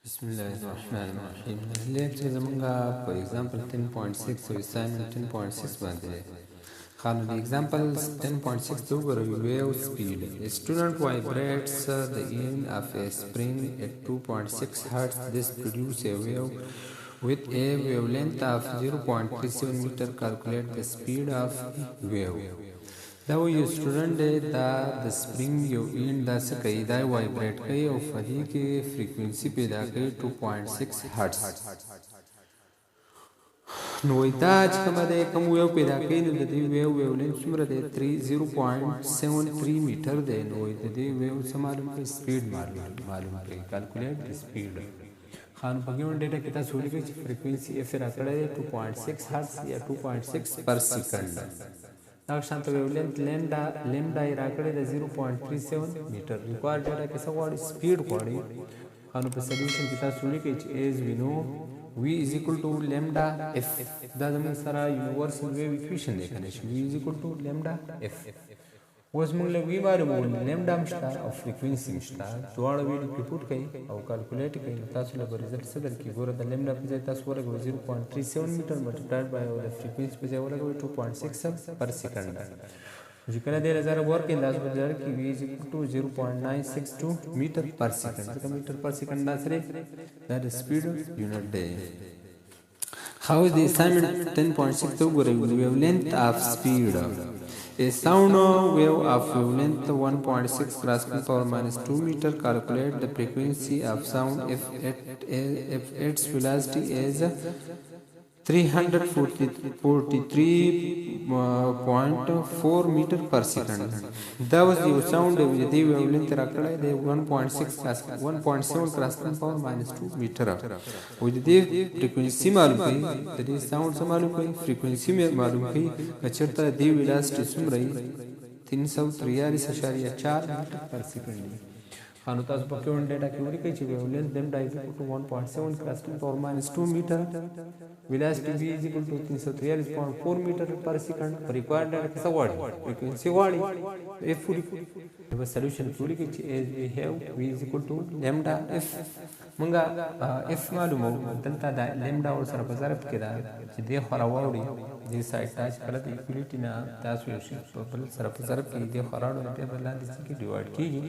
Bismillahirrahmanirrahim. Lecture zamanga for example 10.6 so assignment 10.6 bande. The examples 10.6 to wave speed. A student vibrates the end of a spring at 2.6 Hz. This produces a wave with a wavelength of 0.37 meter. Calculate the speed of wave. دا یو سټوډنټ دی دا د سپرینګ یو اینډ داسې کوي دا وایبریټ کوي او په دې کې فریکوینسي پیدا کوي 2.6 هرټز نو دا چې کومه دی کوم ویو پیدا کوي نو د دې ویولینث څومره دی 0.73 میټر دی نو د دې ویو څه معلوم کوي سپیډ معلوم کوي کیلکولیټ د سپیډ خان په ګیون ډیټا کې تاسو ولیکئ چې فریکوینسي اف راکړی دی 2.6 هرټز یا 2.6 پر سیکنډ دا شانت ویولنت لیمډا یې راکړی د 0.37 میټر ریکوایرډ ډیټا کې څه غواړي سپیډ غواړي نو په سلیوشن کې تاسو ولیکئ چې ایز وی نو v is equal to lambda f دا زموږ سره یونیورسل ویو ایکویشن دی کنه چې v is equal to lambda f اوس موږ له وی معلومول لیمډا مشته او فریکوینسي مشته دواړه ویډیو کې پوټ کړئ او کیلکولیټ کړئ تاسو له ریزلټ څه درکې ګوره د لیمډا په ځای تاسو ولګوئ 0.37 میټر ملټیپلایډ بای او د فریکوینسي په ځای ولګوئ 2.6 پر سیکنډ چې کله د لزر ورک انداز په ځای کې v is equal to 0.962 میټر پر سیکنډ ځکه میټر پر سیکنډ دا سره دا د سپیډ یونټ دی How is the assignment 10.6 to wavelength of speed? A sound wave of wavelength 1.6 crossing power minus 2 meter. Calculate the frequency of sound if its velocity is 343.4 meter per second. That was the sound of the wavelength rakada the 1.6 1.7 crossing power minus 2 meter. With the frequency malum kai the sound se malum kai frequency mein malum kai kachta the velocity sum rahi 343.4 meter per second. خانو تاسو په کیون ډیټا کې ولیکئ چې ویولنس لیمډا از ایکوال ټو 1.7 کراسټینګ پاور ماینس 2 میټر ویلاسټي بی از ایکوال ټو 343.4 میټر پر سیکنډ ریکوایرډ ډیټا کې څه غواړي فریکوینسي غواړي اف ولیکئ د سولوشن ولیکئ چې از وی هاف وی از ایکوال ټو لیمډا اف مونږه اف معلومو دلته د لیمډا ور سره په ضرب کې دا چې د خورا وړي د سایت ټاچ کړه د ایکویلیټی نه تاسو یو شی په بل سره په ضرب کې د خورانو په بل لاندې کې ډیوایډ کیږي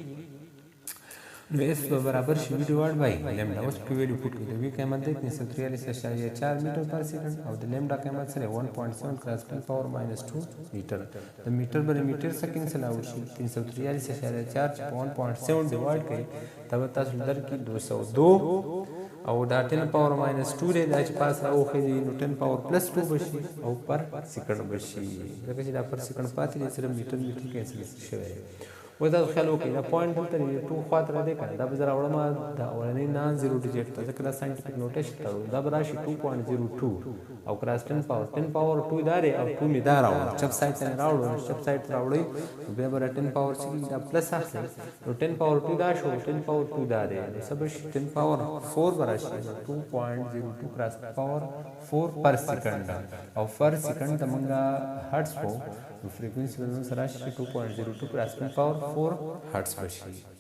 نو اف برابر شي ډیوایډ بای لیمډا اوس په ویلیو پټ کړئ د وی قیمت دی 343.4 میټر پر سیکنډ او د لیمډا قیمت سره 1.7 کراسټینګ پاور ماینس 2 میټر د میټر بر میټر سیکنډ سره او شي 343.4 1.7 ډیوایډ کړئ تب تاسو در کې 202 او دا 10 پاور ماینس 2 دی دا چې پاس راوخی نو 10 پاور پلس 2 بشي او پر سیکنډ بشي ځکه چې دا پر سیکنډ پاتې دی سره میټر کینسل شوی و دا خیال وکړئ دا پوینټ دلته دی 2 خواته را دی کنه دا به زه راوړم د اولنۍ نان زیرو ډیجټ ته ځکه دا ساینټیفیک نوټیشن ته دا به راشي 2.02 او کراس 10 پاور 2 دا دی او 2 مې دا راوړم چپ سایډ ته راوړم چپ سایډ ته راوړئ بیا به 10 پاور چې دا پلس اخلي نو 10 پاور 2 دا شو 10 پاور 2 دا دی نو سب 10 پاور 4 به راشي 2.02 کراس پاور 4 پر سیکنډ او پر سیکنډ ته مونږه هرټز وو frequency will be 2.02 per aspect power 4 hertz per